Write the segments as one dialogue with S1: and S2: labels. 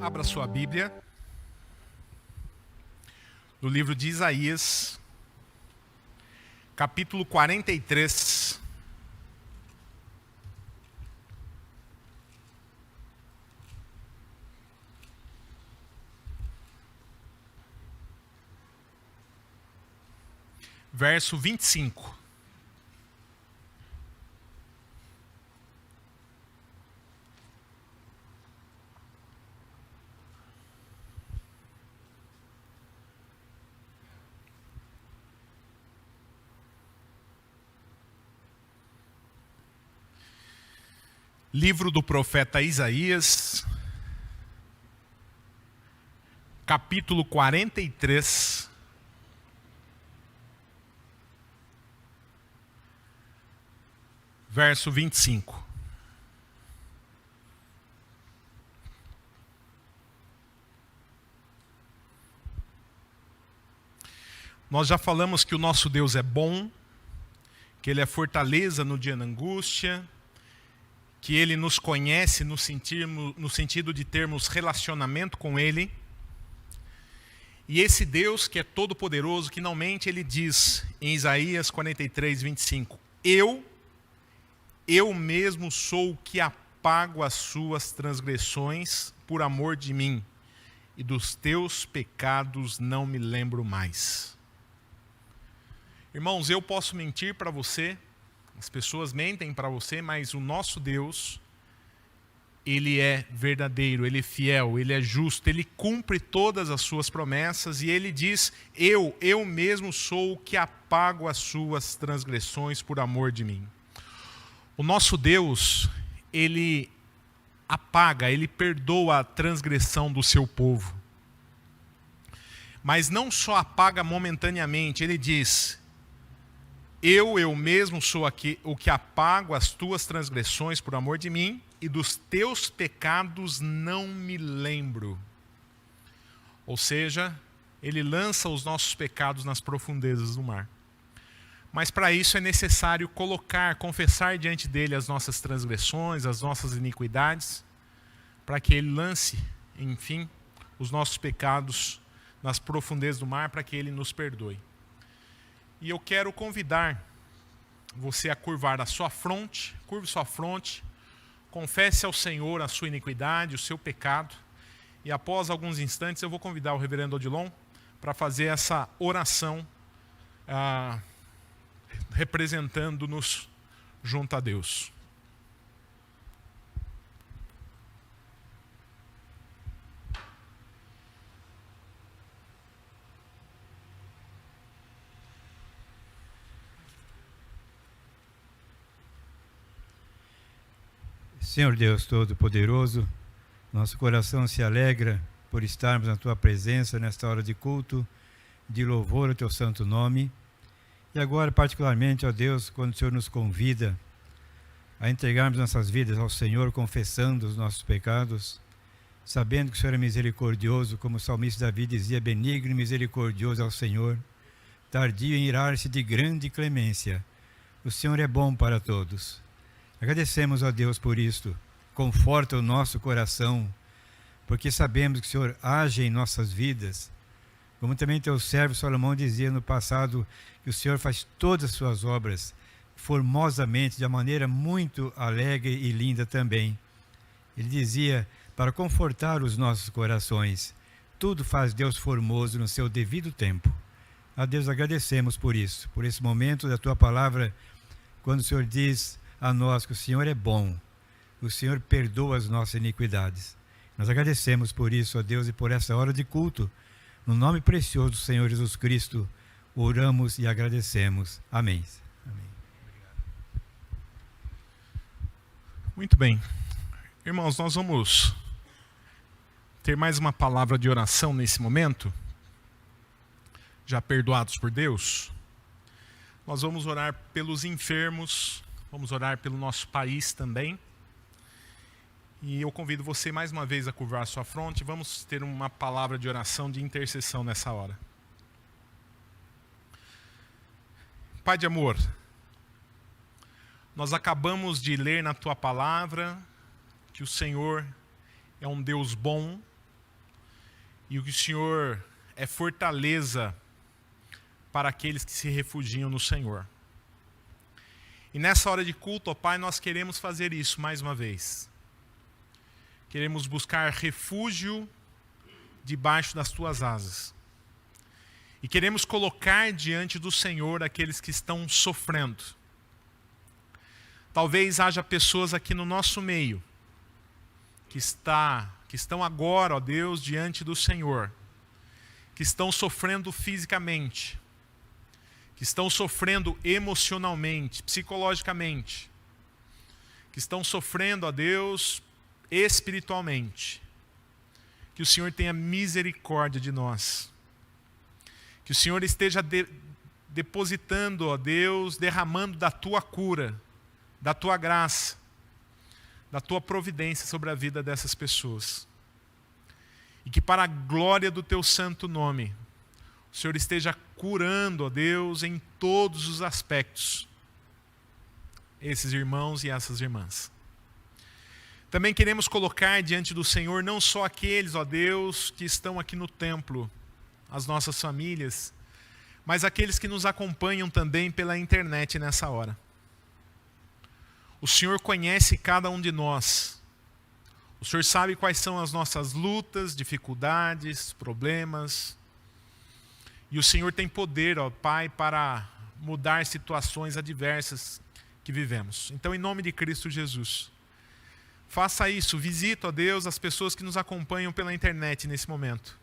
S1: Abra sua Bíblia no livro de Isaías, capítulo 43. Verso 25. Livro do profeta Isaías, capítulo 43, verso 25. Nós já falamos que o nosso Deus é bom, que Ele é fortaleza no dia da angústia, que Ele nos conhece no sentido de termos relacionamento com Ele. E esse Deus que é todo poderoso, finalmente Ele diz em Isaías 43, 25, Eu mesmo sou o que apago as suas transgressões por amor de mim, e dos teus pecados não me lembro mais. Irmãos, eu posso mentir para você, as pessoas mentem para você, mas o nosso Deus, Ele é verdadeiro, Ele é fiel, Ele é justo, Ele cumpre todas as suas promessas e Ele diz, eu mesmo sou o que apago as suas transgressões por amor de mim. O nosso Deus, Ele apaga, Ele perdoa a transgressão do seu povo. Mas não só apaga momentaneamente, Ele diz, eu mesmo sou o que apago as tuas transgressões por amor de mim, e dos teus pecados não me lembro. Ou seja, Ele lança os nossos pecados nas profundezas do mar. Mas para isso é necessário confessar diante dEle as nossas transgressões, as nossas iniquidades, para que Ele lance, enfim, os nossos pecados nas profundezas do mar, para que Ele nos perdoe. E eu quero convidar você a curvar a sua fronte, curve sua fronte, confesse ao Senhor a sua iniquidade, o seu pecado, e após alguns instantes eu vou convidar o reverendo Odilon para fazer essa oração representando-nos junto a Deus.
S2: Senhor Deus Todo-Poderoso, nosso coração se alegra por estarmos na Tua presença nesta hora de culto, de louvor ao Teu santo nome. E agora, particularmente, ó Deus, quando o Senhor nos convida a entregarmos nossas vidas ao Senhor, confessando os nossos pecados, sabendo que o Senhor é misericordioso, como o salmista Davi dizia, benigno e misericordioso ao Senhor, tardio em irar-se de grande clemência. O Senhor é bom para todos. Agradecemos a Deus por isto, conforta o nosso coração, porque sabemos que o Senhor age em nossas vidas, como também teu servo Salomão dizia no passado, que o Senhor faz todas as suas obras formosamente, de uma maneira muito alegre e linda também. Ele dizia, para confortar os nossos corações, tudo faz Deus formoso no seu devido tempo. A Deus agradecemos por isso, por esse momento da tua palavra, quando o Senhor diz a nós que o Senhor é bom, o Senhor perdoa as nossas iniquidades. Nós agradecemos por isso, ó Deus, e por essa hora de culto. No nome precioso do Senhor Jesus Cristo, oramos e agradecemos. Amém. Amém.
S1: Muito bem. Irmãos, nós vamos ter mais uma palavra de oração nesse momento. Já perdoados por Deus. Nós vamos orar pelos enfermos. Vamos orar pelo nosso país também. E eu convido você mais uma vez a curvar a sua fronte. Vamos ter uma palavra de oração, de intercessão nessa hora. Pai de amor, nós acabamos de ler na Tua palavra que o Senhor é um Deus bom, e o que o Senhor é fortaleza para aqueles que se refugiam no Senhor. E nessa hora de culto, ó Pai, nós queremos fazer isso mais uma vez. Queremos buscar refúgio debaixo das Tuas asas. E queremos colocar diante do Senhor aqueles que estão sofrendo. Talvez haja pessoas aqui no nosso meio que estão agora, ó Deus, diante do Senhor, que estão sofrendo fisicamente, que estão sofrendo emocionalmente, psicologicamente, que estão sofrendo, ó Deus, espiritualmente. Que o Senhor tenha misericórdia de nós. Que o Senhor esteja depositando, ó Deus, derramando da Tua cura, da Tua graça, da Tua providência sobre a vida dessas pessoas. E que para a glória do Teu santo nome, o Senhor esteja curando, ó Deus, em todos os aspectos, esses irmãos e essas irmãs. Também queremos colocar diante do Senhor não só aqueles, ó Deus, que estão aqui no templo, as nossas famílias, mas aqueles que nos acompanham também pela internet nessa hora. O Senhor conhece cada um de nós. O Senhor sabe quais são as nossas lutas, dificuldades, problemas. E o Senhor tem poder, ó Pai, para mudar situações adversas que vivemos. Então, em nome de Cristo Jesus, faça isso, visita, ó Deus, as pessoas que nos acompanham pela internet nesse momento,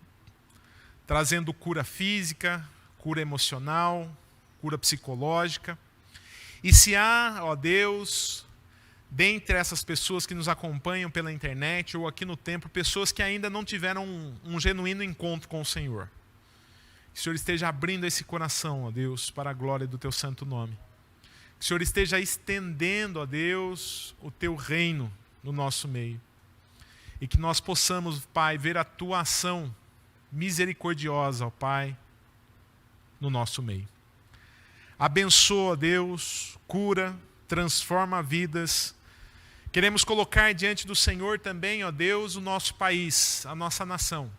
S1: trazendo cura física, cura emocional, cura psicológica. E se há, ó Deus, dentre essas pessoas que nos acompanham pela internet ou aqui no templo, pessoas que ainda não tiveram um genuíno encontro com o Senhor, que o Senhor esteja abrindo esse coração, ó Deus, para a glória do Teu santo nome. Que o Senhor esteja estendendo, ó Deus, o Teu reino no nosso meio. E que nós possamos, Pai, ver a Tua ação misericordiosa, ó Pai, no nosso meio. Abençoa, Deus, cura, transforma vidas. Queremos colocar diante do Senhor também, ó Deus, o nosso país, a nossa nação.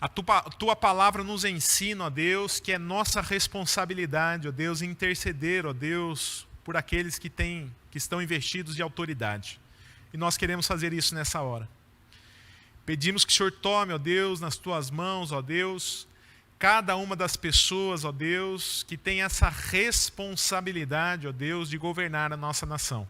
S1: A Tua palavra nos ensina, ó Deus, que é nossa responsabilidade, ó Deus, interceder, ó Deus, por aqueles que estão investidos de autoridade. E nós queremos fazer isso nessa hora. Pedimos que o Senhor tome, ó Deus, nas Tuas mãos, ó Deus, cada uma das pessoas, ó Deus, que tem essa responsabilidade, ó Deus, de governar a nossa nação.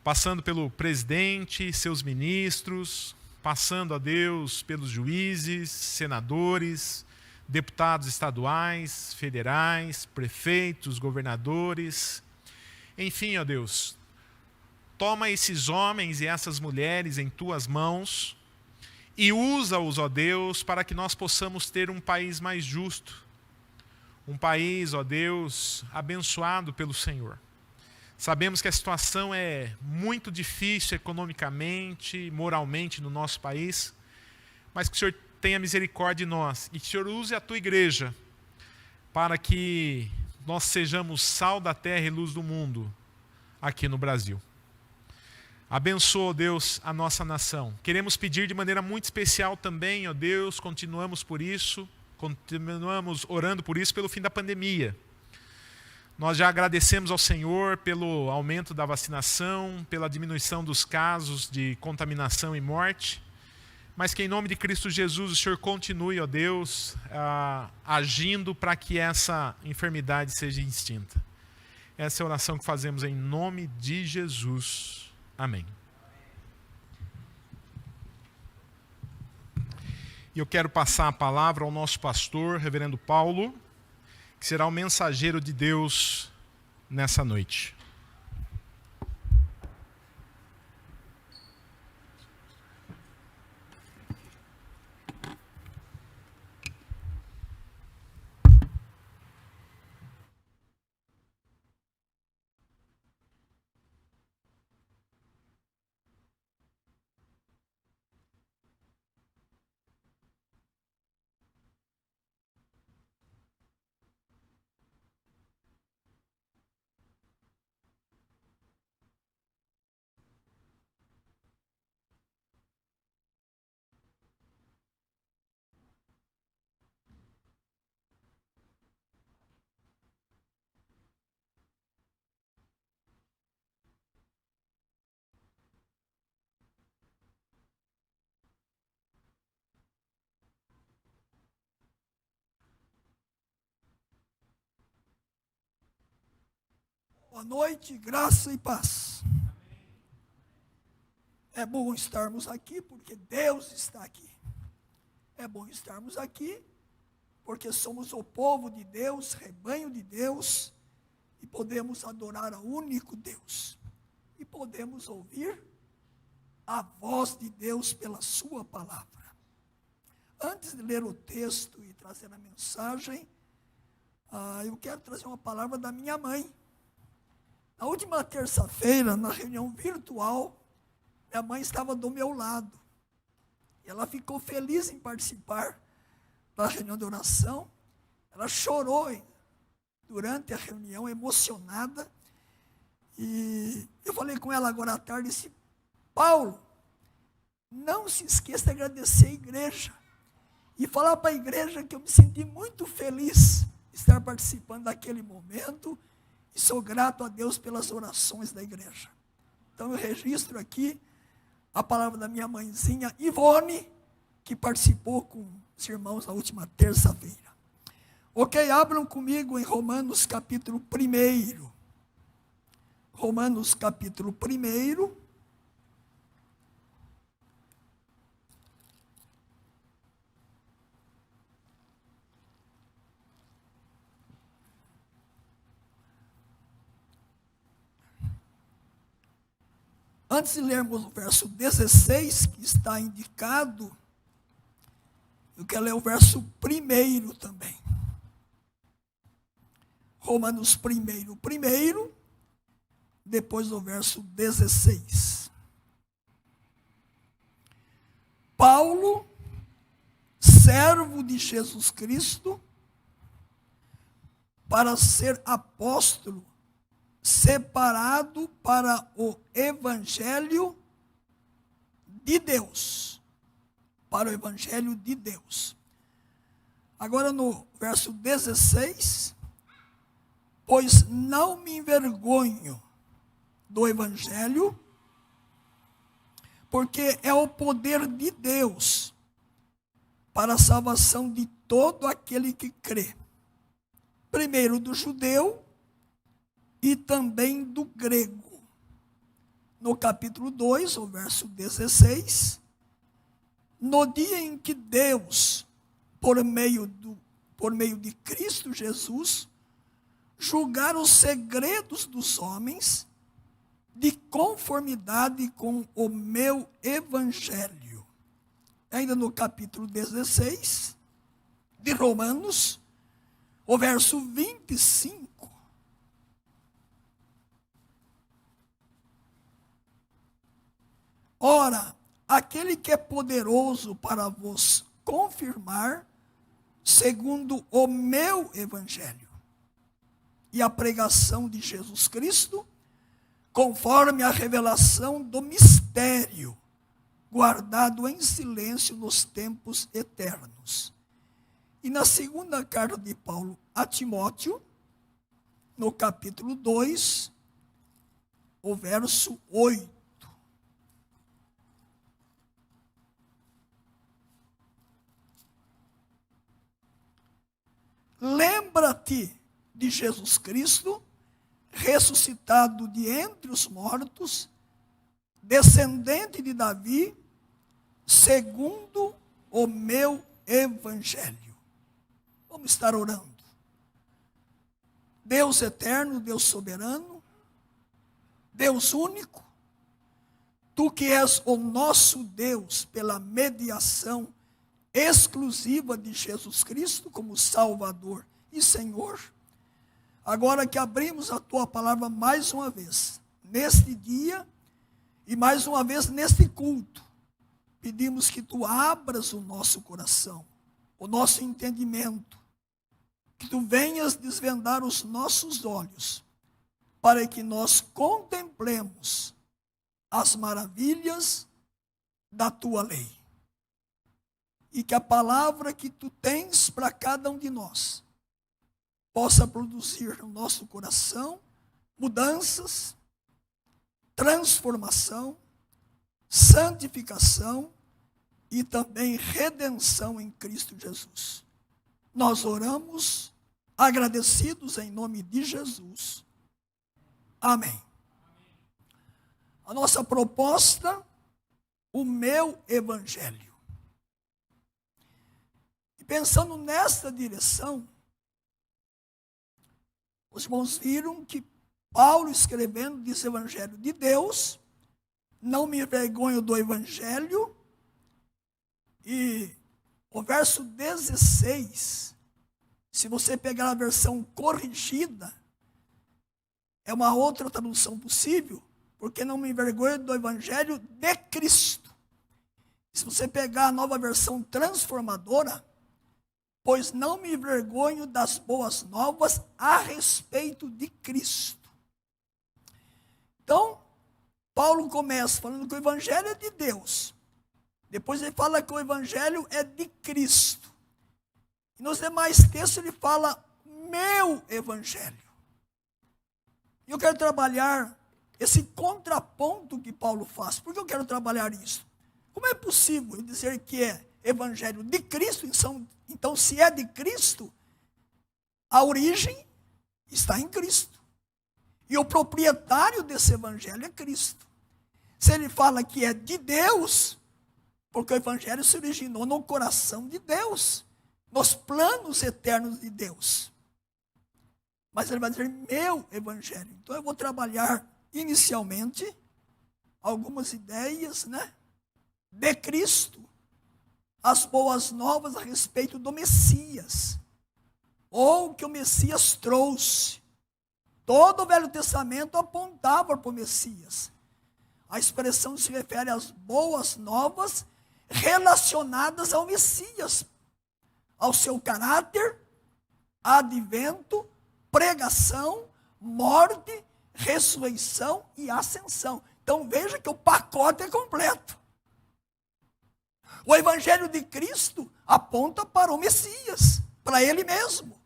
S1: Passando pelo presidente, seus ministros, passando, ó Deus, pelos juízes, senadores, deputados estaduais, federais, prefeitos, governadores. Enfim, ó Deus, toma esses homens e essas mulheres em Tuas mãos e usa-os, ó Deus, para que nós possamos ter um país mais justo. Um país, ó Deus, abençoado pelo Senhor. Sabemos que a situação é muito difícil economicamente, moralmente no nosso país, mas que o Senhor tenha misericórdia de nós e que o Senhor use a Tua igreja para que nós sejamos sal da terra e luz do mundo aqui no Brasil. Abençoa, ó Deus, a nossa nação. Queremos pedir de maneira muito especial também, ó Deus, continuamos orando por isso pelo fim da pandemia. Nós já agradecemos ao Senhor pelo aumento da vacinação, pela diminuição dos casos de contaminação e morte, mas que em nome de Cristo Jesus o Senhor continue, ó Deus, agindo para que essa enfermidade seja extinta. Essa é a oração que fazemos em nome de Jesus. Amém. E eu quero passar a palavra ao nosso pastor, reverendo Paulo, que será o mensageiro de Deus nessa noite.
S3: Boa noite, graça e paz. É bom estarmos aqui porque Deus está aqui. É bom estarmos aqui porque somos o povo de Deus, rebanho de Deus, e podemos adorar ao único Deus. E podemos ouvir a voz de Deus pela sua palavra. Antes de ler o texto e trazer a mensagem, eu quero trazer uma palavra da minha mãe. Na última terça-feira, na reunião virtual, minha mãe estava do meu lado. E ela ficou feliz em participar da reunião de oração. Ela chorou durante a reunião, emocionada. E eu falei com ela agora à tarde, disse: Paulo, não se esqueça de agradecer a igreja. E falar para a igreja que eu me senti muito feliz de estar participando daquele momento. E sou grato a Deus pelas orações da igreja. Então eu registro aqui a palavra da minha mãezinha Ivone, que participou com os irmãos na última terça-feira. Ok, abram comigo em Romanos capítulo 1. Romanos capítulo 1. Antes de lermos o verso 16, que está indicado, eu quero ler o verso 1 também. Romanos 1, depois do verso 16. Paulo, servo de Jesus Cristo, para ser apóstolo, separado para o Evangelho de Deus. Para o Evangelho de Deus. Agora no verso 16. Pois não me envergonho do Evangelho, porque é o poder de Deus para a salvação de todo aquele que crê. Primeiro do judeu, e também do grego. No capítulo 2, o verso 16, no dia em que Deus, por meio de Cristo Jesus, julgar os segredos dos homens, de conformidade com o meu evangelho. Ainda no capítulo 16, de Romanos, o verso 25, ora, aquele que é poderoso para vos confirmar, segundo o meu evangelho, e a pregação de Jesus Cristo, conforme a revelação do mistério, guardado em silêncio nos tempos eternos. E na segunda carta de Paulo a Timóteo, no capítulo 2, o verso 8. Lembra-te de Jesus Cristo, ressuscitado de entre os mortos, descendente de Davi, segundo o meu evangelho. Vamos estar orando. Deus eterno, Deus soberano, Deus único, Tu que és o nosso Deus pela mediação exclusiva de Jesus Cristo como Salvador e Senhor, agora que abrimos a Tua palavra mais uma vez, neste dia e mais uma vez neste culto, pedimos que Tu abras o nosso coração, o nosso entendimento, que Tu venhas desvendar os nossos olhos, para que nós contemplemos as maravilhas da Tua lei. E que a palavra que Tu tens para cada um de nós possa produzir no nosso coração mudanças, transformação, santificação e também redenção em Cristo Jesus. Nós oramos agradecidos em nome de Jesus. Amém. A nossa proposta, o meu evangelho. E pensando nesta direção, os irmãos viram que Paulo escrevendo diz evangelho de Deus, não me envergonho do evangelho, e o verso 16, se você pegar a versão corrigida, é uma outra tradução possível, porque não me envergonho do evangelho de Cristo. Se você pegar a nova versão transformadora, pois não me envergonho das boas novas a respeito de Cristo. Então, Paulo começa falando que o evangelho é de Deus. Depois ele fala que o evangelho é de Cristo. E nos demais textos ele fala meu evangelho. E eu quero trabalhar esse contraponto que Paulo faz. Por que eu quero trabalhar isso? Como é possível eu dizer que é evangelho de Cristo? Então, se é de Cristo, a origem está em Cristo. E o proprietário desse evangelho é Cristo. Se ele fala que é de Deus, porque o evangelho se originou no coração de Deus, nos planos eternos de Deus. Mas ele vai dizer meu evangelho. Então eu vou trabalhar inicialmente algumas ideias, de Cristo, as boas novas a respeito do Messias, ou que o Messias trouxe. Todo o Velho Testamento apontava para o Messias. A expressão se refere às boas novas relacionadas ao Messias, ao seu caráter, advento, pregação, morte, ressurreição e ascensão. Então veja que o pacote é completo. O evangelho de Cristo aponta para o Messias, para ele mesmo,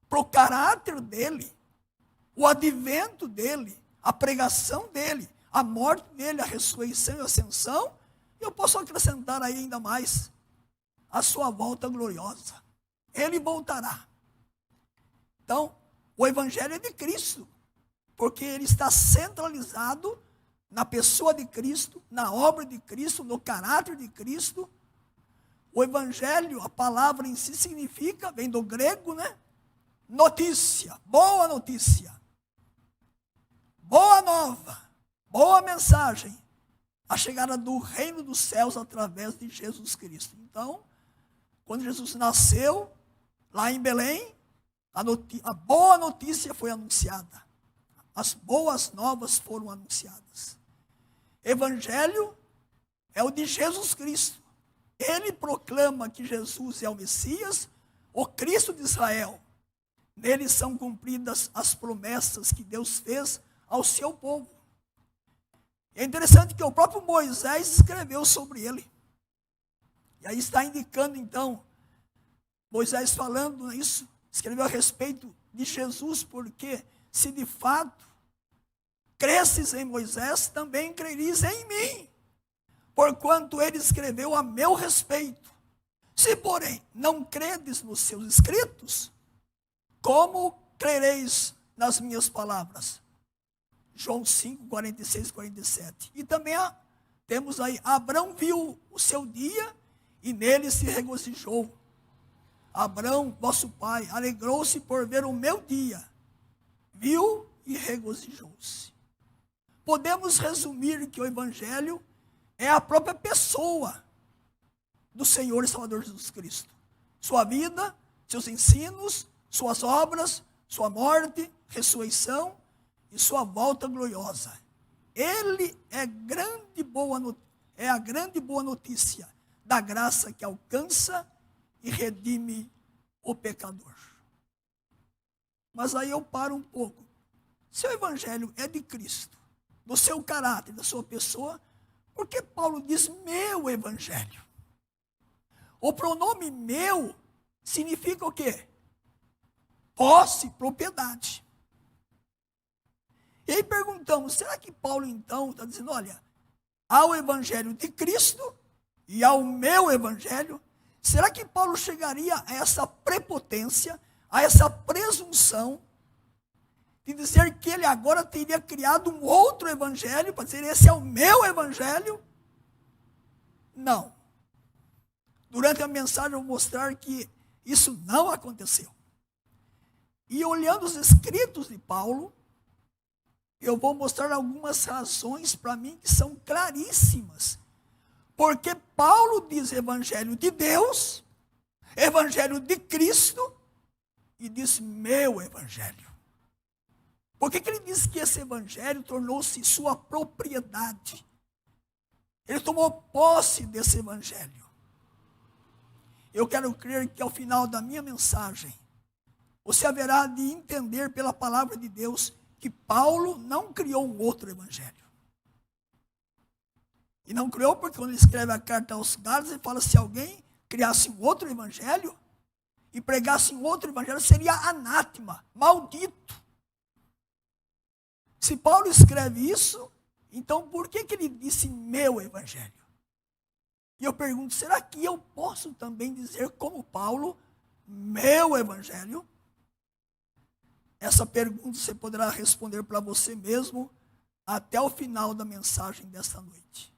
S3: para o caráter dele, o advento dele, a pregação dele, a morte dele, a ressurreição e a ascensão. E eu posso acrescentar aí ainda mais a sua volta gloriosa. Ele voltará. Então, o evangelho é de Cristo, porque ele está centralizado na pessoa de Cristo, na obra de Cristo, no caráter de Cristo. O evangelho, a palavra em si significa, vem do grego, notícia, boa notícia, boa nova, boa mensagem, a chegada do reino dos céus através de Jesus Cristo. Então, quando Jesus nasceu, lá em Belém, a boa notícia foi anunciada. As boas novas foram anunciadas. Evangelho é o de Jesus Cristo. Ele proclama que Jesus é o Messias, o Cristo de Israel. Nele são cumpridas as promessas que Deus fez ao seu povo. É interessante que o próprio Moisés escreveu sobre ele. E aí está indicando, então, Moisés falando isso, escreveu a respeito de Jesus, porque se de fato cresces em Moisés, também crereis em mim, porquanto ele escreveu a meu respeito. Se, porém, não credes nos seus escritos, como crereis nas minhas palavras? João 5, 46 e 47. E também temos aí, Abraão viu o seu dia e nele se regozijou. Abraão, vosso pai, alegrou-se por ver o meu dia. Viu e regozijou-se. Podemos resumir que o evangelho é a própria pessoa do Senhor e Salvador Jesus Cristo. Sua vida, seus ensinos, suas obras, sua morte, ressurreição e sua volta gloriosa. Ele é a grande boa notícia da graça que alcança e redime o pecador. Mas aí eu paro um pouco. Se o evangelho é de Cristo, do seu caráter, da sua pessoa, por que Paulo diz meu evangelho? O pronome meu significa o quê? Posse, propriedade. E aí perguntamos, será que Paulo então está dizendo, olha, ao evangelho de Cristo e ao meu evangelho? Será que Paulo chegaria a essa prepotência, a essa presunção de dizer que ele agora teria criado um outro evangelho, para dizer, esse é o meu evangelho? Não. Durante a mensagem eu vou mostrar que isso não aconteceu. E olhando os escritos de Paulo, eu vou mostrar algumas razões para mim que são claríssimas. Porque Paulo diz evangelho de Deus, evangelho de Cristo, e diz meu evangelho. Por que ele diz que esse evangelho tornou-se sua propriedade? Ele tomou posse desse evangelho. Eu quero crer que ao final da minha mensagem, você haverá de entender pela palavra de Deus que Paulo não criou um outro evangelho. E não criou porque quando ele escreve a carta aos Gálatas, ele fala, se alguém criasse um outro evangelho e pregasse um outro evangelho, seria anátema, maldito. Se Paulo escreve isso, então por que ele disse meu evangelho? E eu pergunto, será que eu posso também dizer como Paulo, meu evangelho? Essa pergunta você poderá responder para você mesmo até o final da mensagem desta noite.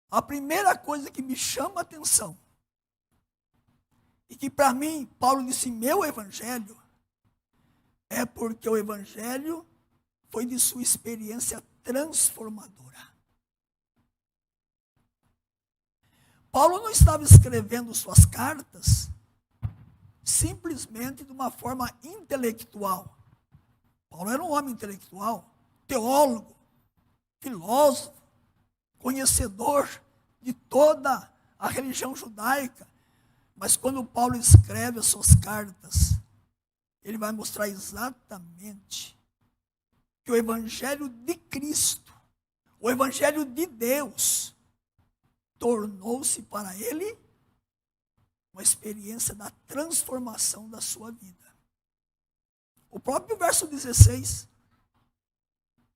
S3: A primeira coisa que me chama a atenção, e que para mim Paulo disse meu evangelho, é porque o evangelho foi de sua experiência transformadora. Paulo não estava escrevendo suas cartas simplesmente de uma forma intelectual. Paulo era um homem intelectual, teólogo, filósofo, conhecedor de toda a religião judaica. Mas quando Paulo escreve as suas cartas, ele vai mostrar exatamente que o evangelho de Cristo, o evangelho de Deus, tornou-se para ele uma experiência da transformação da sua vida. O próprio verso 16,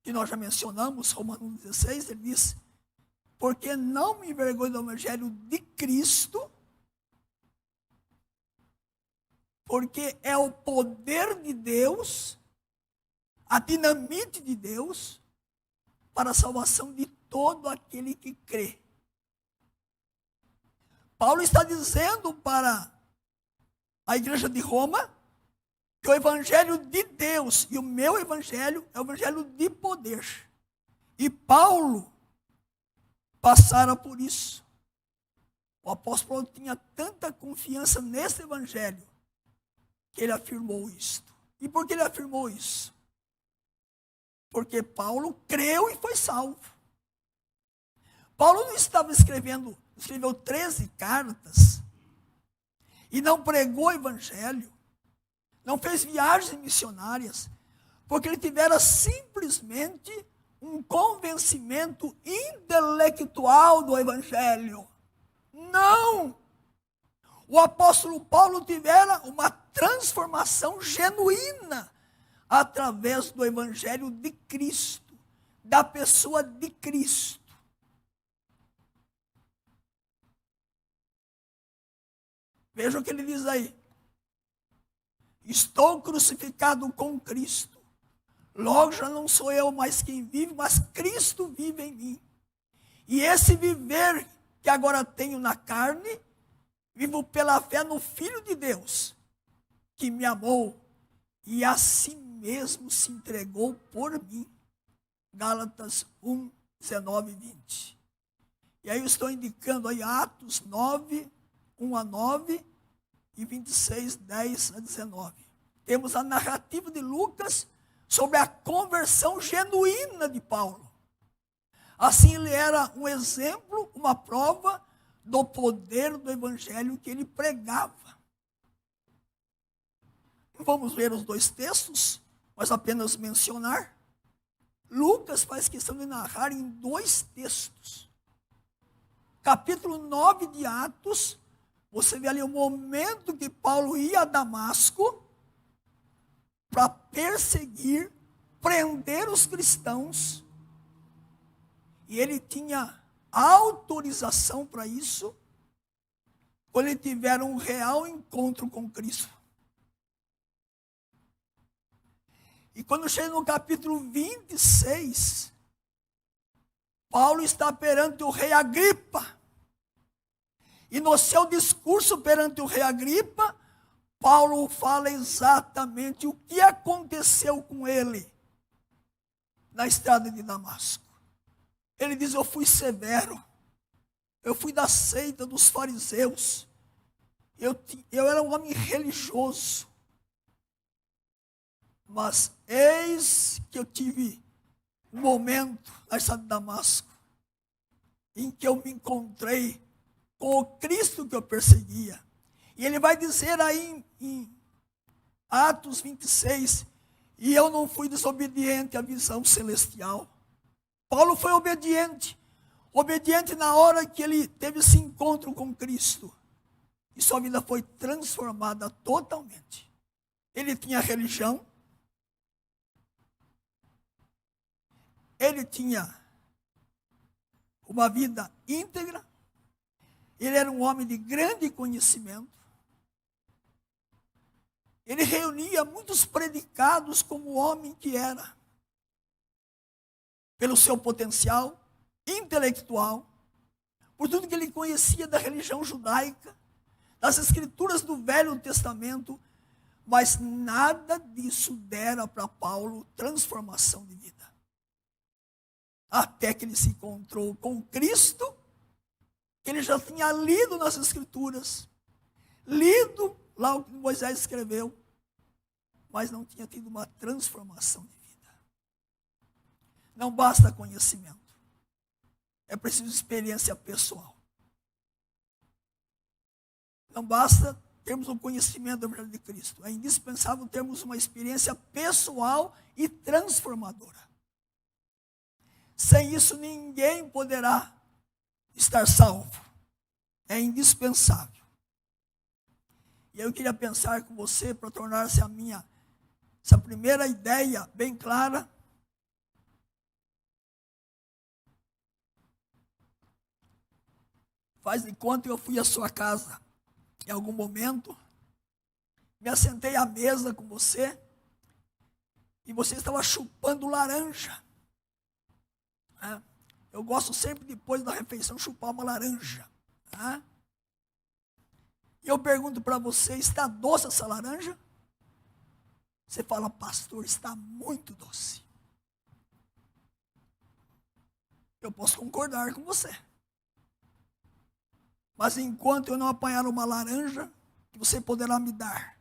S3: que nós já mencionamos, Romanos 16, ele diz, porque não me envergonho do evangelho de Cristo, porque é o poder de Deus, a dinamite de Deus, para a salvação de todo aquele que crê. Paulo está dizendo para a igreja de Roma que o evangelho de Deus e o meu evangelho é o evangelho de poder. E Paulo passara por isso. O apóstolo Paulo tinha tanta confiança nesse evangelho que ele afirmou isto. E por que ele afirmou isso? Porque Paulo creu e foi salvo. Paulo não estava escreveu 13 cartas e não pregou o evangelho, não fez viagens missionárias, porque ele tivera simplesmente um convencimento intelectual do evangelho. Não! O apóstolo Paulo tivera uma transformação genuína através do evangelho de Cristo, da pessoa de Cristo. Veja o que ele diz aí. Estou crucificado com Cristo. Logo já não sou eu mais quem vive, mas Cristo vive em mim. E esse viver que agora tenho na carne, vivo pela fé no Filho de Deus, que me amou e a si mesmo se entregou por mim. Gálatas 1, 19 e 20. E aí eu estou indicando aí Atos 9, 1 a 9 e 26, 10 a 19. Temos a narrativa de Lucas sobre a conversão genuína de Paulo. Assim ele era um exemplo, uma prova do poder do evangelho que ele pregava. Vamos ver os dois textos, mas apenas mencionar. Lucas faz questão de narrar em dois textos. Capítulo 9 de Atos, você vê ali o momento que Paulo ia a Damasco para perseguir, prender os cristãos. E ele tinha autorização para isso quando ele tiver um real encontro com Cristo. E quando chega no capítulo 26, Paulo está perante o rei Agripa. E no seu discurso perante o rei Agripa, Paulo fala exatamente o que aconteceu com ele na estrada de Damasco. Ele diz: eu fui severo, eu fui da seita dos fariseus, eu era um homem religioso, mas eis que eu tive um momento na estrada de Damasco em que eu me encontrei com o Cristo que eu perseguia. E ele vai dizer aí em Atos 26, e eu não fui desobediente à visão celestial. Paulo foi obediente na hora que ele teve esse encontro com Cristo. E sua vida foi transformada totalmente. Ele tinha religião, ele tinha uma vida íntegra, ele era um homem de grande conhecimento, ele reunia muitos predicados como homem que era, pelo seu potencial intelectual, por tudo que ele conhecia da religião judaica, das escrituras do Velho Testamento, mas nada disso dera para Paulo transformação de vida. Até que ele se encontrou com Cristo, que ele já tinha lido nas escrituras, lido lá o que Moisés escreveu, mas não tinha tido uma transformação de vida. Não basta conhecimento, é preciso experiência pessoal. Não basta termos um conhecimento da verdade de Cristo, é indispensável termos uma experiência pessoal e transformadora. Sem isso ninguém poderá estar salvo. É indispensável. E eu queria pensar com você, para tornar-se essa primeira ideia bem clara. Faz de conta que eu fui à sua casa, em algum momento, me assentei à mesa com você, e você estava chupando laranja. Eu gosto sempre, depois da refeição, chupar uma laranja. E eu pergunto para você: está doce essa laranja? Você fala: pastor, está muito doce. Eu posso concordar com você. Mas enquanto eu não apanhar uma laranja, que você poderá me dar,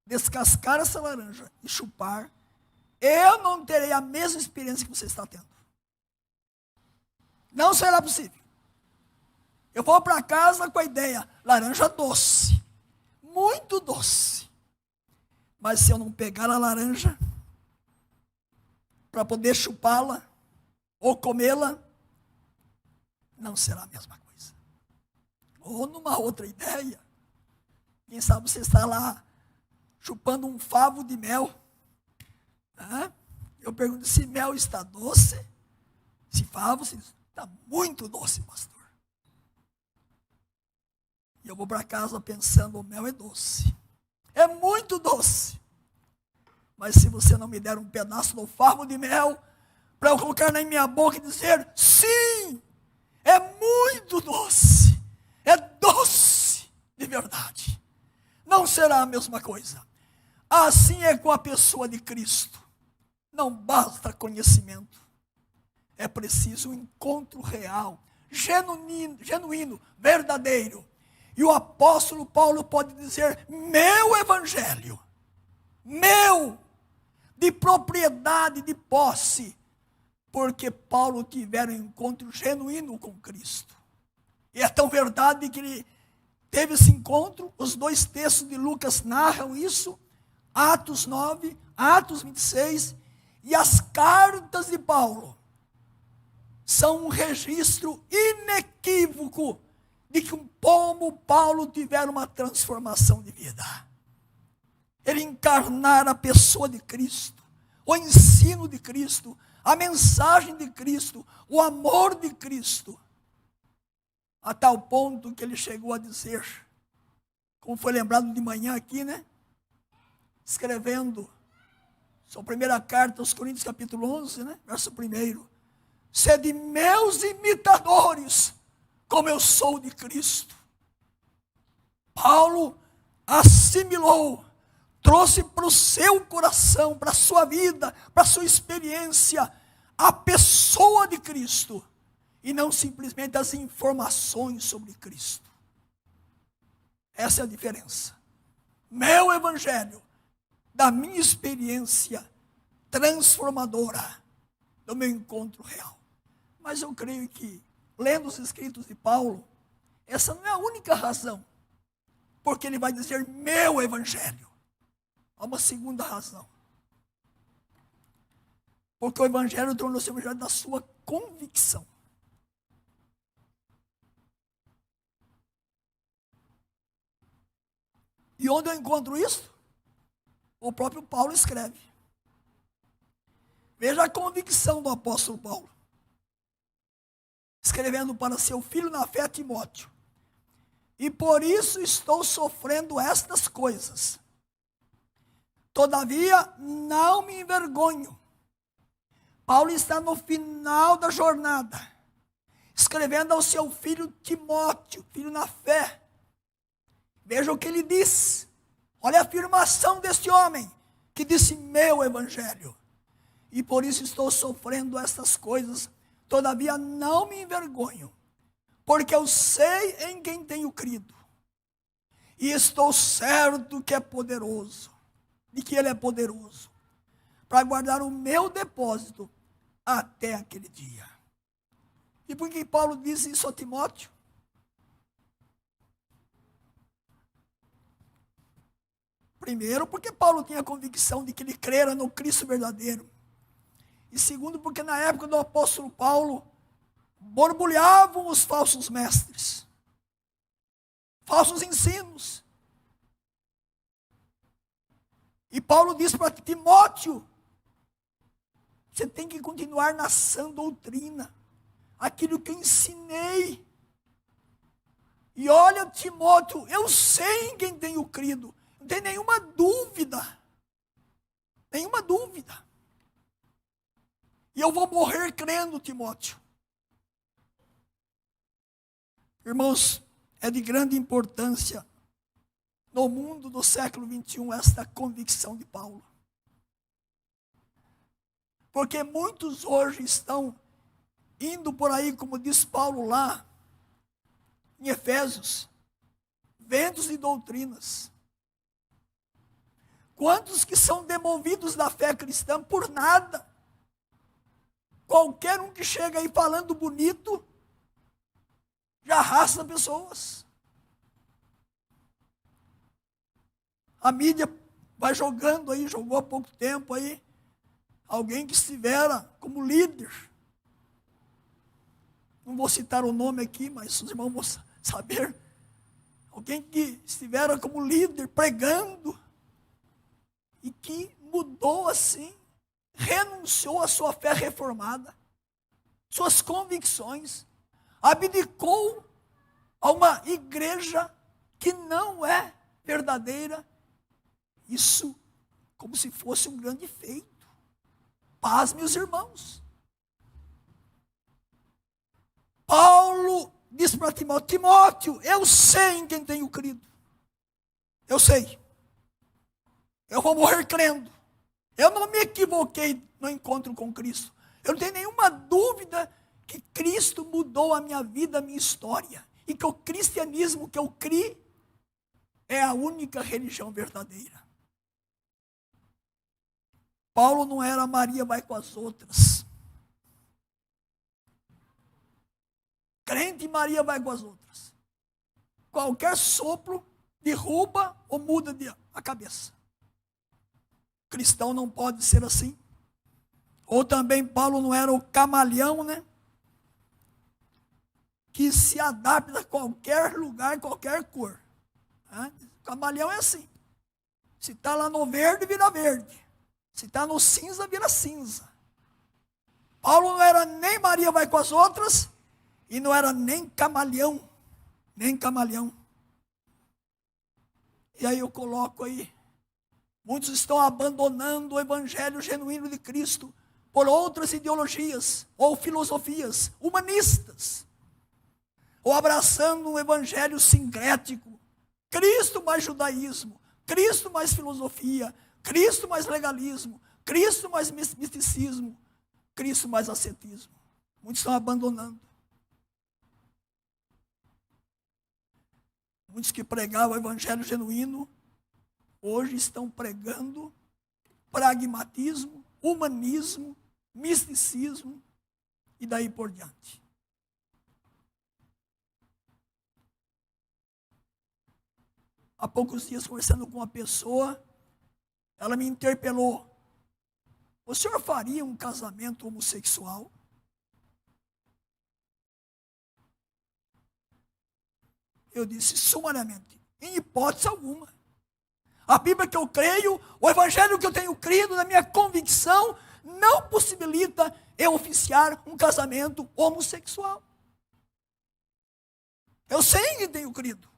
S3: descascar essa laranja e chupar, eu não terei a mesma experiência que você está tendo. Não será possível. Eu vou para casa com a ideia: laranja doce, muito doce. Mas se eu não pegar a laranja para poder chupá-la ou comê-la, não será a mesma coisa. Ou numa outra ideia, quem sabe você está lá chupando um favo de mel. Eu pergunto: se mel está doce, se favo está muito doce, pastor. E eu vou para casa pensando: o mel é doce, é muito doce. Mas se você não me der um pedaço do favo de mel para eu colocar na minha boca e dizer: sim, é muito doce, é doce de verdade, não será a mesma coisa. Assim é com a pessoa de Cristo. Não basta conhecimento, é preciso um encontro real, genuíno, verdadeiro. E o apóstolo Paulo pode dizer: meu evangelho, meu, de propriedade, de posse, porque Paulo tivera um encontro genuíno com Cristo. E é tão verdade que ele teve esse encontro. Os dois textos de Lucas narram isso, Atos 9, Atos 26, e as cartas de Paulo são um registro inequívoco de que como Paulo tivera uma transformação de vida. Ele encarnara a pessoa de Cristo, o ensino de Cristo, a mensagem de Cristo, o amor de Cristo, a tal ponto que ele chegou a dizer, como foi lembrado de manhã aqui, escrevendo Sua primeira carta aos Coríntios, capítulo 11, né? Verso 1. Sede meus imitadores, como eu sou de Cristo. Paulo assimilou, trouxe para o seu coração, para a sua vida, para a sua experiência, a pessoa de Cristo, e não simplesmente as informações sobre Cristo. Essa é a diferença. Meu evangelho, da minha experiência transformadora, do meu encontro real. Mas eu creio que, lendo os escritos de Paulo, essa não é a única razão, porque ele vai dizer meu evangelho. Há uma segunda razão. Porque o evangelho tornou-se o evangelho da sua convicção. E onde eu encontro isso? O próprio Paulo escreve. Veja a convicção do apóstolo Paulo. Escrevendo para seu filho na fé, Timóteo. E por isso estou sofrendo estas coisas. Todavia, não me envergonho. Paulo está no final da jornada, escrevendo ao seu filho Timóteo, filho na fé. Veja o que ele diz. Olha a afirmação deste homem, que disse meu evangelho. E por isso estou sofrendo estas coisas. Todavia não me envergonho, porque eu sei em quem tenho crido. E estou certo que é poderoso, de que ele é poderoso, para guardar o meu depósito até aquele dia. E por que Paulo disse isso a Timóteo? Primeiro, porque Paulo tinha a convicção de que ele crera no Cristo verdadeiro. E segundo, porque na época do apóstolo Paulo, borbulhavam os falsos mestres, falsos ensinos. E Paulo diz para Timóteo, você tem que continuar na sã doutrina, aquilo que eu ensinei. E olha, Timóteo, eu sei em quem tenho crido, não tem nenhuma dúvida, nenhuma dúvida. E eu vou morrer crendo, Timóteo. Irmãos, é de grande importância no mundo do século XXI esta convicção de Paulo. Porque muitos hoje estão indo por aí, como diz Paulo lá, em Efésios, ventos de doutrinas. Quantos que são demovidos da fé cristã por nada? Qualquer um que chega aí falando bonito, já arrasta pessoas. A mídia vai jogando aí, jogou há pouco tempo aí, alguém que estivera como líder. Não vou citar o nome aqui, mas os irmãos vão saber. Alguém que estivera como líder, pregando, e que mudou assim, renunciou à sua fé reformada, suas convicções, abdicou a uma igreja que não é verdadeira. Isso como se fosse um grande feito. Paz, meus irmãos. Paulo diz para Timóteo, Timóteo, eu sei em quem tenho crido. Eu sei. Eu vou morrer crendo. Eu não me equivoquei no encontro com Cristo. Eu não tenho nenhuma dúvida que Cristo mudou a minha vida, a minha história. E que o cristianismo que eu criei é a única religião verdadeira. Paulo não era Maria vai com as outras. Crente Maria vai com as outras. Qualquer sopro derruba ou muda a cabeça. Cristão não pode ser assim. Ou também Paulo não era o camaleão, né? Que se adapta a qualquer lugar, qualquer cor. O camaleão é assim. Se está lá no verde, vira verde. Se está no cinza, vira cinza. Paulo não era nem Maria vai com as outras, e não era nem camaleão. Nem camaleão. E aí eu coloco aí, Muitos estão abandonando o evangelho genuíno de Cristo por outras ideologias ou filosofias humanistas, ou abraçando um evangelho sincrético. Cristo mais judaísmo, Cristo mais filosofia, Cristo mais legalismo, Cristo mais misticismo, Cristo mais ascetismo. Muitos estão abandonando. Muitos que pregavam o evangelho genuíno, hoje estão pregando pragmatismo, humanismo, misticismo e daí por diante. Há poucos dias, conversando com uma pessoa, ela me interpelou: o senhor faria um casamento homossexual? Eu disse sumariamente: em hipótese alguma. A Bíblia que eu creio, o evangelho que eu tenho crido, na minha convicção, não possibilita eu oficiar um casamento homossexual. Eu sei que tenho crido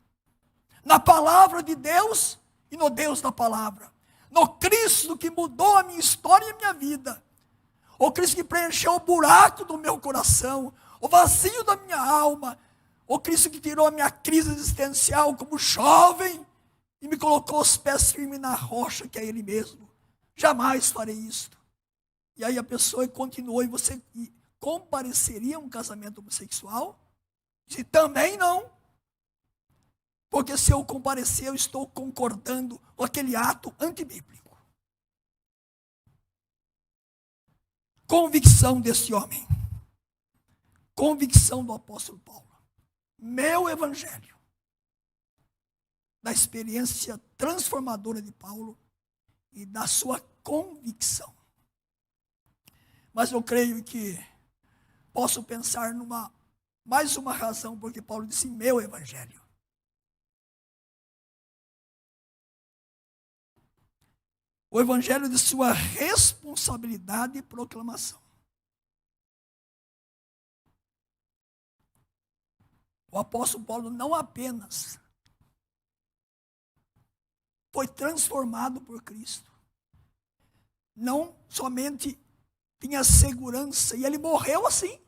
S3: na palavra de Deus e no Deus da palavra, no Cristo que mudou a minha história e a minha vida, o Cristo que preencheu o buraco do meu coração, o vazio da minha alma, o Cristo que tirou a minha crise existencial como jovem e me colocou os pés firmes na rocha que é Ele mesmo. Jamais farei isto. E aí a pessoa continuou: e você compareceria a um casamento homossexual? Disse: também não. Porque se eu comparecer, eu estou concordando com aquele ato antibíblico. Convicção desse homem. Convicção do apóstolo Paulo. Meu evangelho, da experiência transformadora de Paulo e da sua convicção. Mas eu creio que posso pensar numa mais uma razão porque Paulo disse meu evangelho. O evangelho de sua responsabilidade e proclamação. O apóstolo Paulo não apenas foi transformado por Cristo, não somente tinha segurança, e ele morreu assim.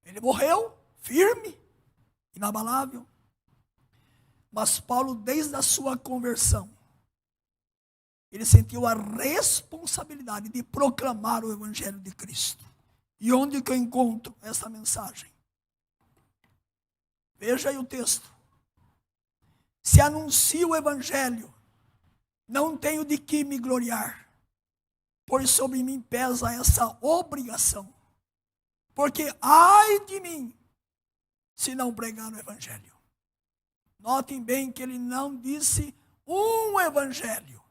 S3: Ele morreu firme, inabalável. Mas Paulo, desde a sua conversão, ele sentiu a responsabilidade de proclamar o evangelho de Cristo. E onde que eu encontro essa mensagem? Veja aí o texto. Se anuncio o evangelho, não tenho de que me gloriar, pois sobre mim pesa essa obrigação. Porque ai de mim, se não pregar o evangelho. Notem bem que ele não disse um evangelho,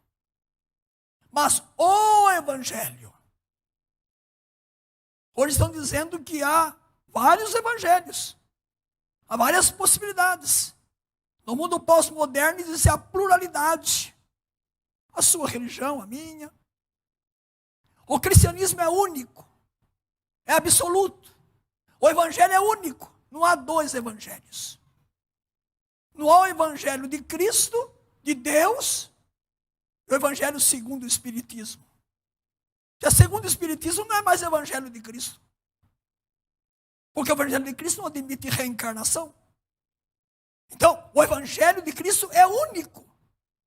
S3: mas o evangelho. Hoje estão dizendo que há vários evangelhos, há várias possibilidades. No mundo pós-moderno existe a pluralidade. A sua religião, a minha. O cristianismo é único, é absoluto. O evangelho é único, não há dois evangelhos. Não há o evangelho de Cristo, de Deus, e o evangelho segundo o Espiritismo. Porque segundo o Espiritismo não é mais evangelho de Cristo. Porque o evangelho de Cristo não admite reencarnação. Então, o evangelho de Cristo é único.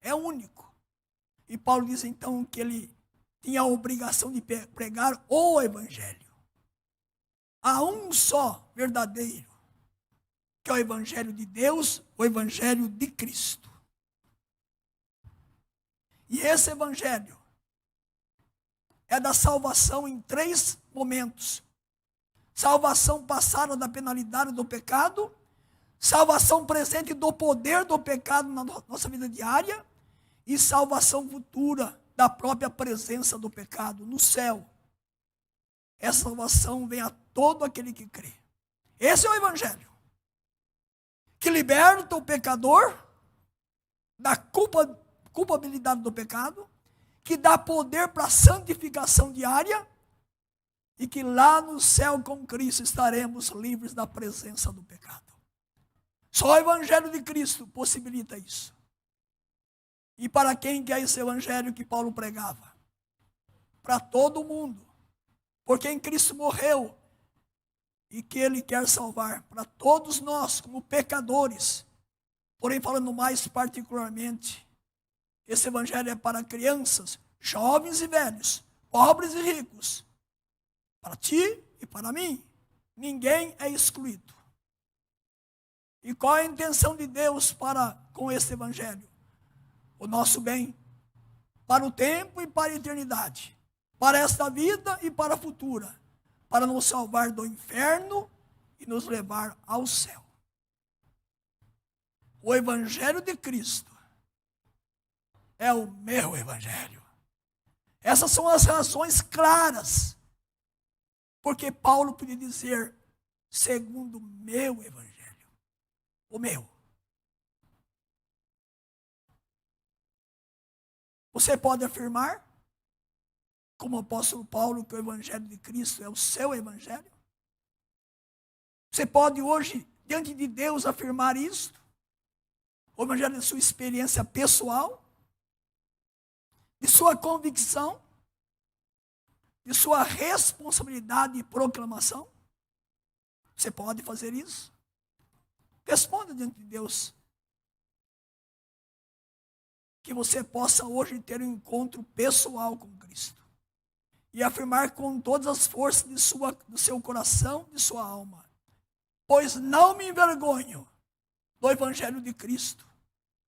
S3: É único. E Paulo diz então que ele tinha a obrigação de pregar o evangelho. Há um só verdadeiro, que é o evangelho de Deus, o evangelho de Cristo. E esse evangelho é da salvação em 3 momentos. Salvação passada da penalidade do pecado, salvação presente do poder do pecado na nossa vida diária e salvação futura da própria presença do pecado no céu. Essa salvação vem a todo aquele que crê. Esse é o evangelho que liberta o pecador da culpabilidade do pecado, que dá poder para a santificação diária e que lá no céu com Cristo estaremos livres da presença do pecado. Só o evangelho de Cristo possibilita isso. E para quem que é esse evangelho que Paulo pregava? Para todo mundo. Porque em Cristo morreu e que ele quer salvar para todos nós como pecadores. Porém, falando mais particularmente, esse evangelho é para crianças, jovens e velhos, pobres e ricos. Para ti e para mim. Ninguém é excluído. E qual é a intenção de Deus com esse evangelho? O nosso bem, para o tempo e para a eternidade, para esta vida e para a futura, para nos salvar do inferno e nos levar ao céu. O evangelho de Cristo é o meu evangelho. Essas são as razões claras, porque Paulo podia dizer, segundo o meu evangelho, o meu. Você pode afirmar, como o apóstolo Paulo, que o evangelho de Cristo é o seu evangelho? Você pode hoje, diante de Deus, afirmar isto? O evangelho de sua experiência pessoal? De sua convicção? De sua responsabilidade e proclamação? Você pode fazer isso? Responda diante de Deus. Que você possa hoje ter um encontro pessoal com Cristo. E afirmar com todas as forças do seu coração, de sua alma. Pois não me envergonho do evangelho de Cristo.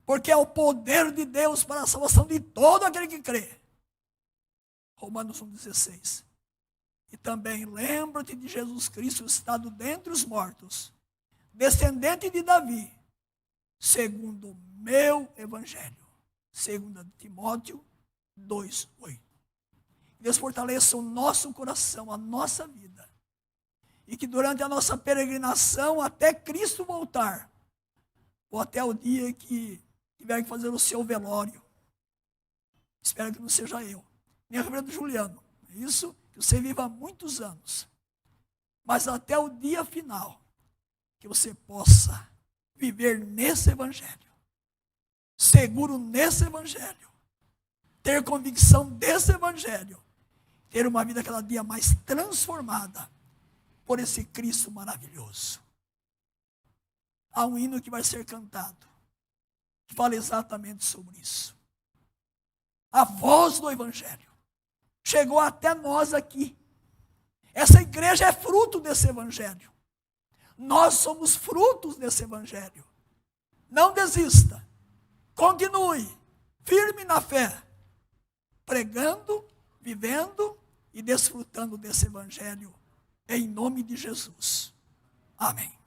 S3: Porque é o poder de Deus para a salvação de todo aquele que crê. Romanos 1,16. E também lembra-te de Jesus Cristo, estado dentre os mortos, descendente de Davi, segundo o meu evangelho. 2 Timóteo 2,8. Deus fortaleça o nosso coração, a nossa vida. E que durante a nossa peregrinação até Cristo voltar, ou até o dia que tiver que fazer o seu velório, espero que não seja eu, nem o reverendo Juliano, é isso? Que você viva muitos anos, mas até o dia final, que você possa viver nesse evangelho, seguro nesse evangelho, ter convicção desse evangelho, ter uma vida cada dia mais transformada por esse Cristo maravilhoso. Há um hino que vai ser cantado, que fala exatamente sobre isso. A voz do evangelho chegou até nós aqui. Essa igreja é fruto desse evangelho. Nós somos frutos desse evangelho. Não desista. Continue firme na fé, pregando, vivendo e desfrutando desse evangelho, em nome de Jesus. Amém.